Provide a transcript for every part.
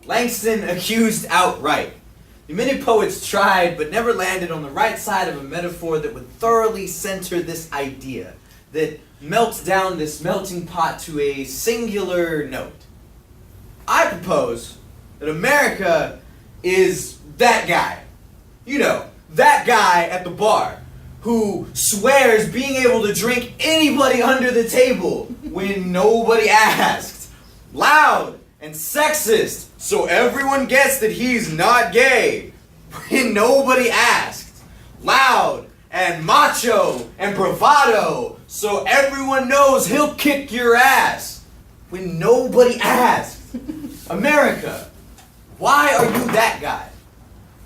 Langston accused outright. Many poets tried, but never landed on the right side of a metaphor that would thoroughly center this idea, that melts down this melting pot to a singular note. I propose that America is that guy. You know, that guy at the bar who swears being able to drink anybody under the table when nobody asked. Loud and sexist, so everyone gets that he's not gay when nobody asked. Loud and macho and bravado, so everyone knows he'll kick your ass when nobody asked. America, why are you that guy?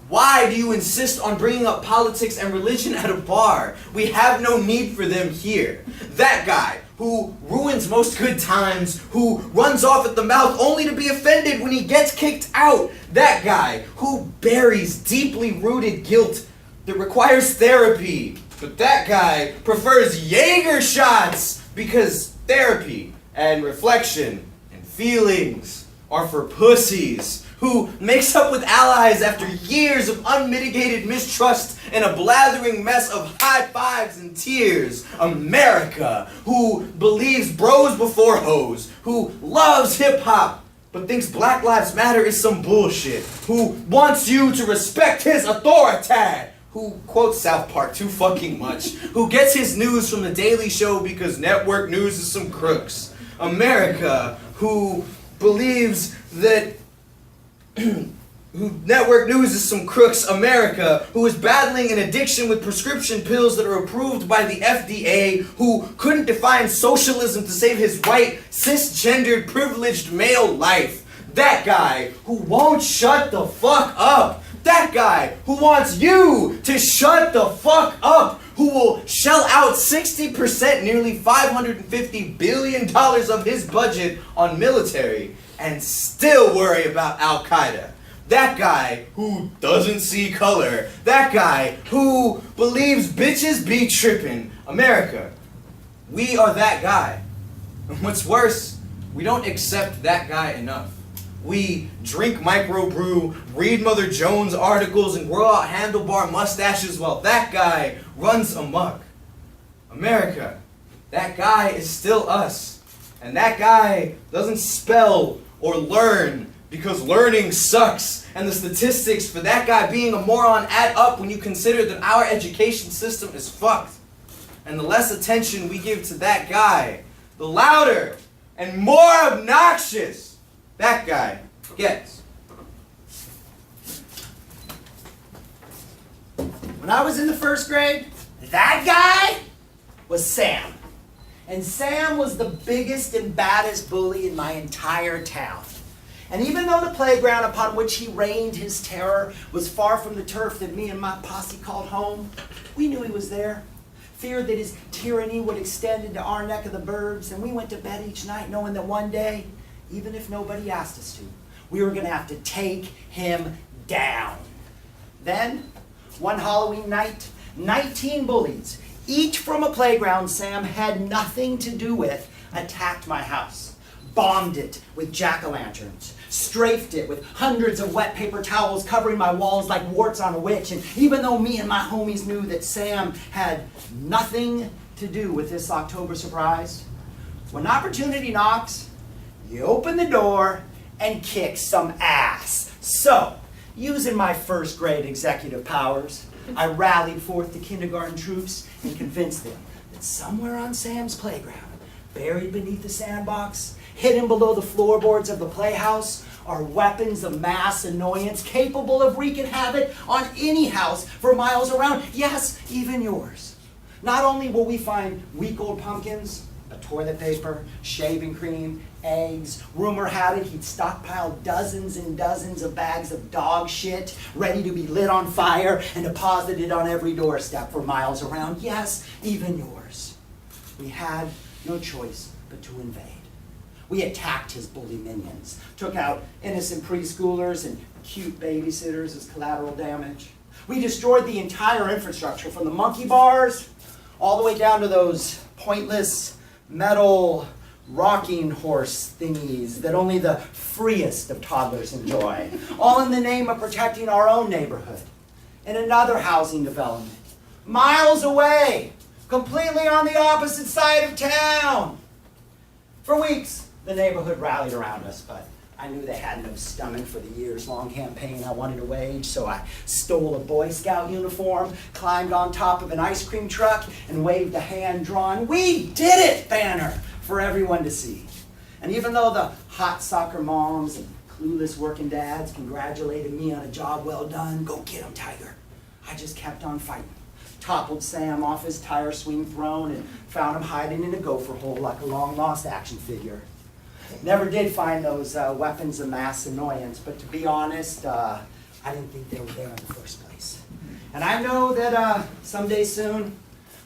Why do you insist on bringing up politics and religion at a bar? We have no need for them here. That guy who ruins most good times, who runs off at the mouth only to be offended when he gets kicked out. That guy who buries deeply rooted guilt that requires therapy. But that guy prefers Jaeger shots because therapy and reflection and feelings are for pussies. Who makes up with allies after years of unmitigated mistrust and a blathering mess of high fives and tears. America, who believes bros before hoes, who loves hip-hop, but thinks Black Lives Matter is some bullshit, who wants you to respect his authority, who quotes South Park too fucking much, who gets his news from The Daily Show because network news is some crooks. America, who believes that who network news is some crooks. America, who is battling an addiction with prescription pills that are approved by the FDA, who couldn't define socialism to save his white, cisgendered, privileged male life. That guy who won't shut the fuck up. That guy who wants you to shut the fuck up. Who will shell out 60%, nearly $550 billion of his budget on military and still worry about Al-Qaeda. That guy who doesn't see color. That guy who believes bitches be tripping. America, we are that guy. And what's worse, we don't accept that guy enough. We drink microbrew, read Mother Jones articles, and grow out handlebar mustaches while that guy runs amok. America, that guy is still us. And that guy doesn't spell or learn because learning sucks. And the statistics for that guy being a moron add up when you consider that our education system is fucked. And the less attention we give to that guy, the louder and more obnoxious that guy gets. When I was in the first grade, that guy was Sam. And Sam was the biggest and baddest bully in my entire town. And even though the playground upon which he reigned his terror was far from the turf that me and my posse called home, we knew he was there. Feared that his tyranny would extend into our neck of the burbs, and we went to bed each night knowing that one day, even if nobody asked us to, we were going to have to take him down. Then, one Halloween night, 19 bullies, each from a playground Sam had nothing to do with, attacked my house, bombed it with jack-o'-lanterns, strafed it with hundreds of wet paper towels covering my walls like warts on a witch. And even though me and my homies knew that Sam had nothing to do with this October surprise, when opportunity knocks, you open the door and kick some ass. So, using my first grade executive powers, I rallied forth the kindergarten troops and convinced them that somewhere on Sam's playground, buried beneath the sandbox, hidden below the floorboards of the playhouse, are weapons of mass annoyance capable of wreaking havoc on any house for miles around. Yes, even yours. Not only will we find week old pumpkins, but toilet paper, shaving cream, eggs. Rumor had it he'd stockpiled dozens and dozens of bags of dog shit ready to be lit on fire and deposited on every doorstep for miles around. Yes, even yours. We had no choice but to invade. We attacked his bully minions, took out innocent preschoolers and cute babysitters as collateral damage. We destroyed the entire infrastructure from the monkey bars all the way down to those pointless metal rocking horse thingies that only the freest of toddlers enjoy, all in the name of protecting our own neighborhood. In another housing development, miles away, completely on the opposite side of town. For weeks, the neighborhood rallied around us, but I knew they had no stomach for the years-long campaign I wanted to wage, so I stole a Boy Scout uniform, climbed on top of an ice cream truck, and waved a hand-drawn "We did it" banner for everyone to see. And even though the hot soccer moms and clueless working dads congratulated me on a job well done, "Go get 'em, Tiger," I just kept on fighting. Toppled Sam off his tire swing throne and found him hiding in a gopher hole like a long-lost action figure. Never did find those weapons of mass annoyance, but to be honest, I didn't think they were there in the first place. And I know that someday soon,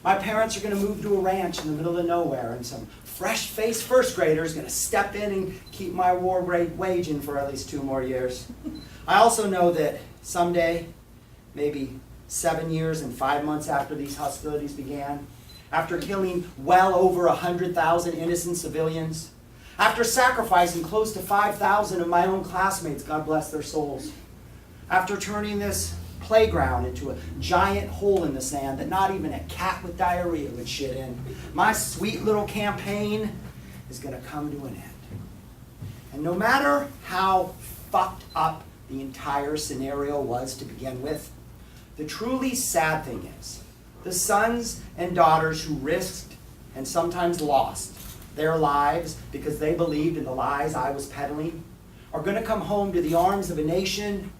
my parents are going to move to a ranch in the middle of nowhere, and some fresh-faced first grader is going to step in and keep my war rate waging for at least 2 more years. I also know that someday, maybe 7 years and 5 months after these hostilities began, after killing well over 100,000 innocent civilians, after sacrificing close to 5,000 of my own classmates, God bless their souls, after turning this playground into a giant hole in the sand that not even a cat with diarrhea would shit in, my sweet little campaign is going to come to an end. And no matter how fucked up the entire scenario was to begin with, the truly sad thing is, the sons and daughters who risked and sometimes lost their lives because they believed in the lies I was peddling are going to come home to the arms of a nation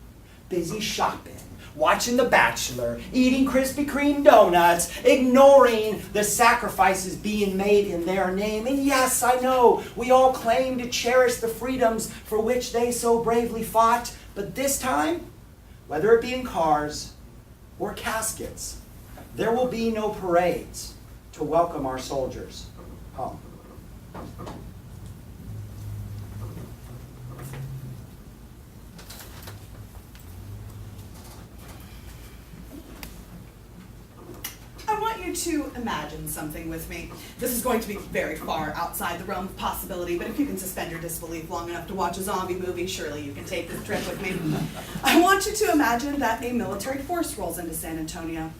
busy shopping, watching The Bachelor, eating Krispy Kreme donuts, ignoring the sacrifices being made in their name. And yes, I know, we all claim to cherish the freedoms for which they so bravely fought, but this time, whether it be in cars or caskets, there will be no parades to welcome our soldiers home. I want you to imagine something with me. This is going to be very far outside the realm of possibility, but if you can suspend your disbelief long enough to watch a zombie movie, surely you can take this trip with me. I want you to imagine that a military force rolls into San Antonio.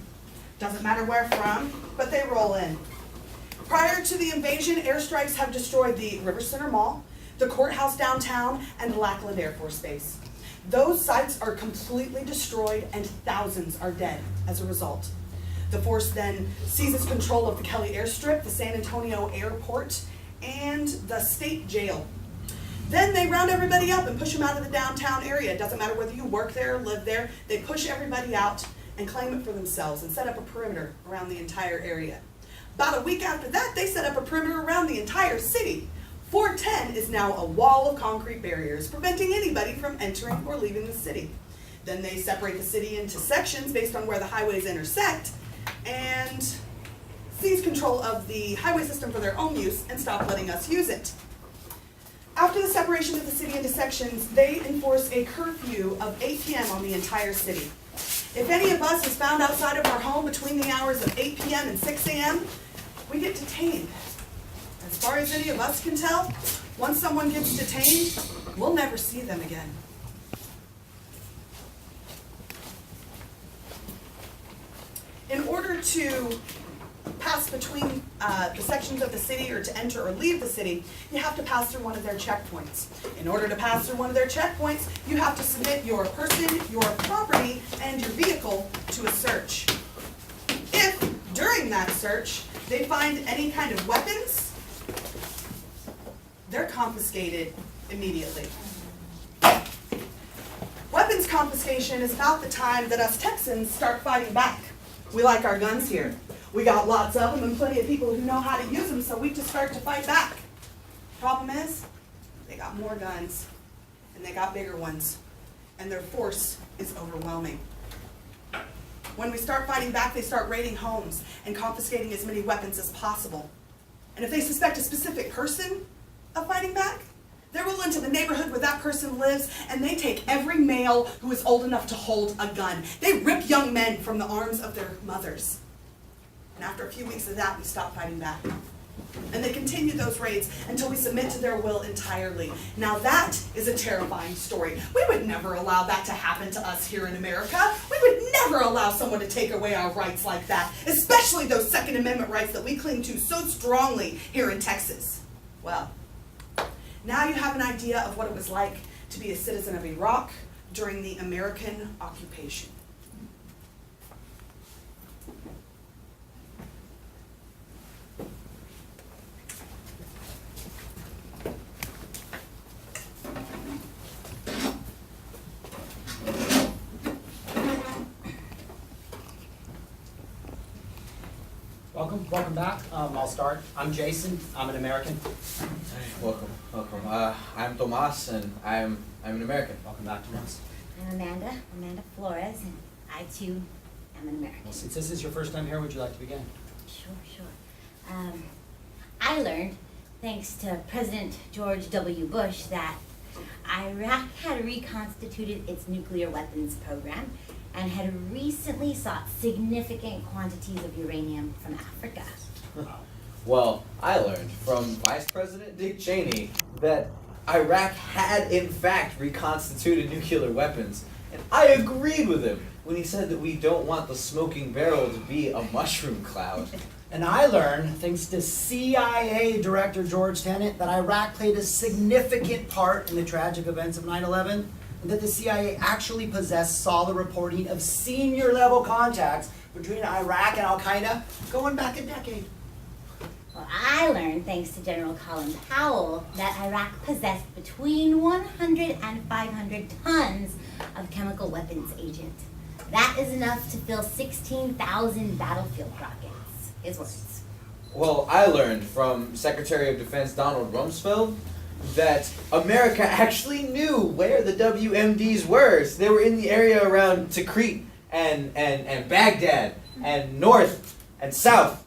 Doesn't matter where from, but they roll in. Prior to the invasion, airstrikes have destroyed the River Center Mall, the courthouse downtown, and the Lackland Air Force Base. Those sites are completely destroyed and thousands are dead as a result. The force then seizes control of the Kelly Airstrip, the San Antonio Airport, and the state jail. Then they round everybody up and push them out of the downtown area. It doesn't matter whether you work there or live there. They push everybody out and claim it for themselves and set up a perimeter around the entire area. About a week after that, they set up a perimeter around the entire city. 410 is now a wall of concrete barriers preventing anybody from entering or leaving the city. Then they separate the city into sections based on where the highways intersect and seize control of the highway system for their own use and stop letting us use it. After the separation of the city into sections, they enforce a curfew of 8 p.m. on the entire city. If any of us is found outside of our home between the hours of 8 p.m. and 6 a.m., we get detained. As far as any of us can tell, once someone gets detained, we'll never see them again. In order to pass between the sections of the city or to enter or leave the city, you have to pass through one of their checkpoints. In order to pass through one of their checkpoints, you have to submit your person, your property, and your vehicle to a search. If, during that search, they find any kind of weapons, they're confiscated immediately. Weapons confiscation is about the time that us Texans start fighting back. We like our guns here. We got lots of them and plenty of people who know how to use them, so we just start to fight back. Problem is, they got more guns, and they got bigger ones, and their force is overwhelming. When we start fighting back, they start raiding homes and confiscating as many weapons as possible. And if they suspect a specific person of fighting back, they roll into the neighborhood where that person lives, and they take every male who is old enough to hold a gun. They rip young men from the arms of their mothers. And after a few weeks of that, we stop fighting back. And they continue those raids until we submit to their will entirely. Now that is a terrifying story. We would never allow that to happen to us here in America. We would never allow someone to take away our rights like that, especially those Second Amendment rights that we cling to so strongly here in Texas. Well, now you have an idea of what it was like to be a citizen of Iraq during the American occupation. Welcome back. I'll start. I'm Jason. I'm an American. Welcome. I'm Tomas, and I'm an American. Welcome back, Tomas. I'm Amanda Flores, and I too am an American. Well, since this is your first time here, would you like to begin? Sure. I learned, thanks to President George W. Bush, that Iraq had reconstituted its nuclear weapons program and had recently sought significant quantities of uranium from Africa. Well, I learned from Vice President Dick Cheney that Iraq had in fact reconstituted nuclear weapons, and I agreed with him when he said that we don't want the smoking barrel to be a mushroom cloud. And I learned, thanks to CIA Director George Tenet, that Iraq played a significant part in the tragic events of 9/11, and that the CIA actually possessed solid reporting of senior level contacts between Iraq and Al-Qaeda going back a decade. Well, I learned, thanks to General Colin Powell, that Iraq possessed between 100 and 500 tons of chemical weapons agent. That is enough to fill 16,000 battlefield rockets. His words. Well, I learned from Secretary of Defense Donald Rumsfeld that America actually knew where the WMDs were. So they were in the area around Tikrit and Baghdad and north and south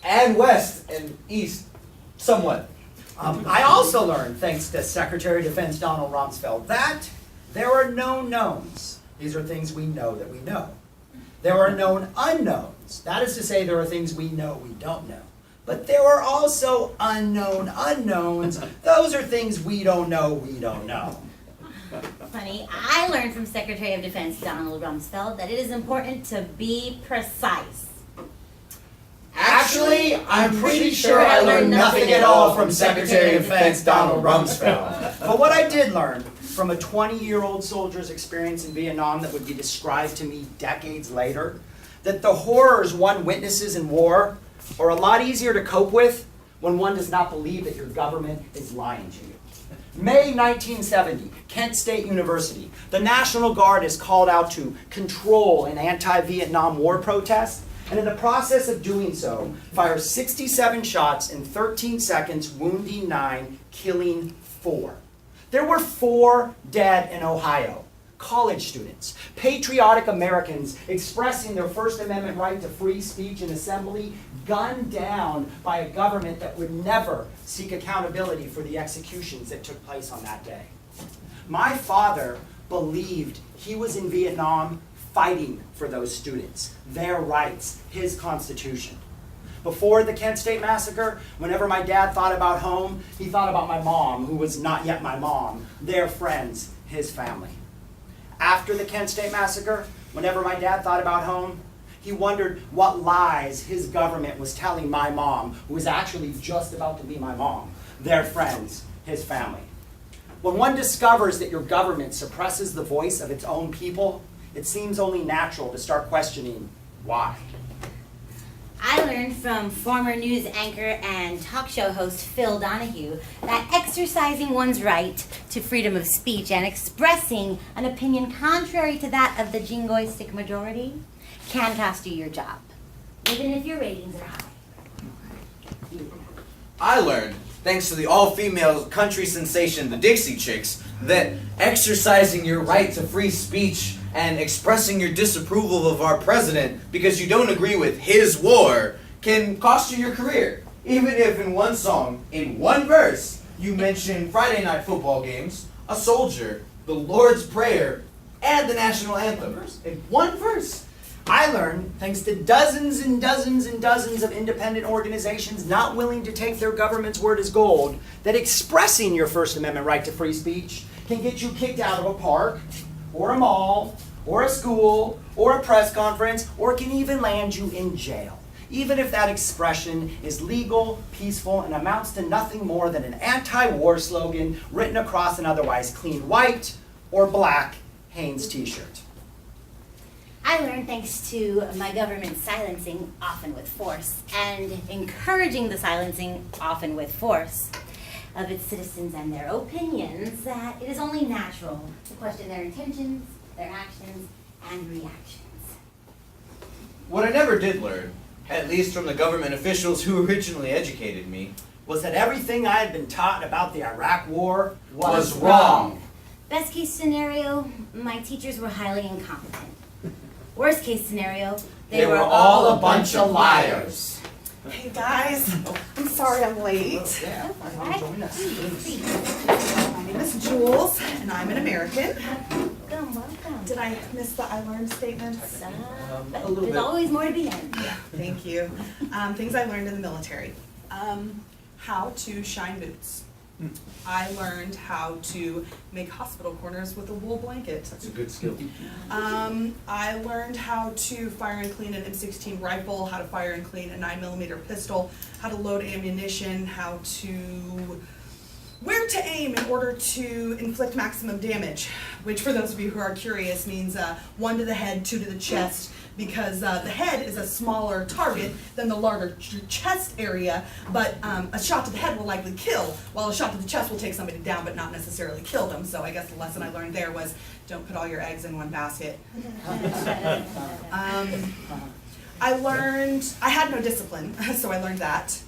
and west and east, somewhat. I also learned, thanks to Secretary of Defense Donald Rumsfeld, that there are known knowns. These are things we know that we know. There are known unknowns. That is to say, there are things we know we don't know. But there are also unknown unknowns. Those are things we don't know we don't know. Funny, I learned from Secretary of Defense Donald Rumsfeld that it is important to be precise. Actually, I'm pretty sure I learned nothing at all from Secretary of Defense Donald Rumsfeld. But what I did learn from a 20-year-old soldier's experience in Vietnam that would be described to me decades later, that the horrors one witnesses in war are a lot easier to cope with when one does not believe that your government is lying to you. May 1970, Kent State University. The National Guard is called out to control an anti-Vietnam War protest, and in the process of doing so, fires 67 shots in 13 seconds, wounding 9, killing 4. There were 4 dead in Ohio. College students, patriotic Americans expressing their First Amendment right to free speech and assembly, gunned down by a government that would never seek accountability for the executions that took place on that day. My father believed he was in Vietnam fighting for those students, their rights, his Constitution. Before the Kent State Massacre, whenever my dad thought about home, he thought about my mom, who was not yet my mom, their friends, his family. After the Kent State Massacre, whenever my dad thought about home, he wondered what lies his government was telling my mom, who was actually just about to be my mom, their friends, his family. When one discovers that your government suppresses the voice of its own people, it seems only natural to start questioning why. I learned from former news anchor and talk show host Phil Donahue that exercising one's right to freedom of speech and expressing an opinion contrary to that of the jingoistic majority can cost you your job, even if your ratings are high. I learned, thanks to the all-female country sensation, the Dixie Chicks, that exercising your right to free speech and expressing your disapproval of our president because you don't agree with his war can cost you your career. Even if in one song, in one verse, you mention Friday night football games, a soldier, the Lord's Prayer, and the national anthem. In one verse. I learned, thanks to dozens and dozens and dozens of independent organizations not willing to take their government's word as gold, that expressing your First Amendment right to free speech can get you kicked out of a park, or a mall, or a school, or a press conference, or can even land you in jail, even if that expression is legal, peaceful, and amounts to nothing more than an anti-war slogan written across an otherwise clean white or black Hanes t-shirt. I learned thanks to my government silencing, often with force, and encouraging the silencing, often with force, of its citizens and their opinions, that it is only natural to question their intentions, their actions, and reactions. What I never did learn, at least from the government officials who originally educated me, Was that everything I had been taught about the Iraq War was wrong. Best case scenario, my teachers were highly incompetent. Worst case scenario, They were all a bunch of liars. Hey guys, I'm sorry I'm late. Yeah, why don't you join us? My name is Jules, and I'm an American. Welcome, welcome. Did I miss the I learned statements? A little There's bit. always more to be learned. Thank you. Things I learned in the military. How to shine boots. I learned how to make hospital corners with a wool blanket. That's a good skill. I learned how to fire and clean an M16 rifle, how to fire and clean a 9mm pistol, how to load ammunition, where to aim in order to inflict maximum damage, which for those of you who are curious means 1 to the head, 2 to the chest, because the head is a smaller target than the larger chest area, but a shot to the head will likely kill, while a shot to the chest will take somebody down but not necessarily kill them. So I guess the lesson I learned there was don't put all your eggs in one basket. I learned, I had no discipline, so I learned that.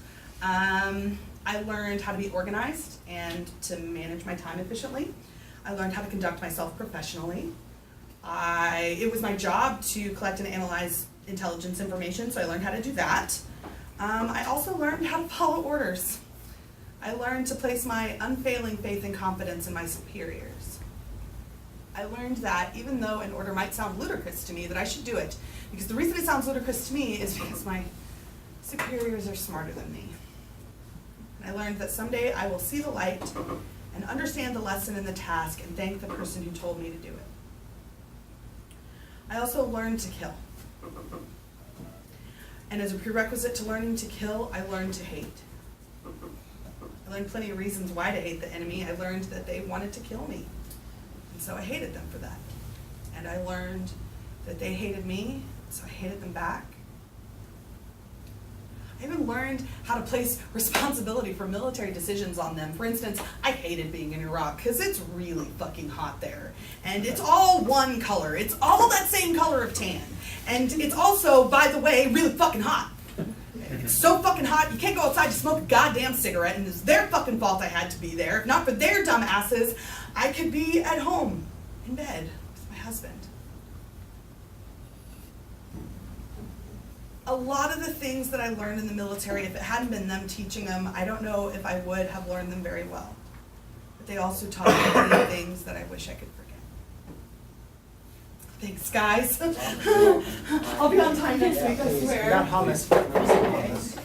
I learned how to be organized and to manage my time efficiently. I learned how to conduct myself professionally. It was my job to collect and analyze intelligence information, so I learned how to do that. I also learned how to follow orders. I learned to place my unfailing faith and confidence in my superiors. I learned that even though an order might sound ludicrous to me, that I should do it. Because the reason it sounds ludicrous to me is because my superiors are smarter than me. I learned that someday I will see the light and understand the lesson in the task and thank the person who told me to do it. I also learned to kill. And as a prerequisite to learning to kill, I learned to hate. I learned plenty of reasons why to hate the enemy. I learned that they wanted to kill me. And so I hated them for that. And I learned that they hated me, so I hated them back. I even learned how to place responsibility for military decisions on them. For instance, I hated being in Iraq because it's really fucking hot there. And it's all one color. It's all that same color of tan. And it's also, by the way, really fucking hot. It's so fucking hot, you can't go outside to smoke a goddamn cigarette, and it's their fucking fault I had to be there. If not for their dumb asses, I could be at home, in bed, with my husband. A lot of the things that I learned in the military, if it hadn't been them teaching them, I don't know if I would have learned them very well. But they also taught me many things that I wish I could forget. Thanks, guys. I'll be on time next week, I We got swear. hummus.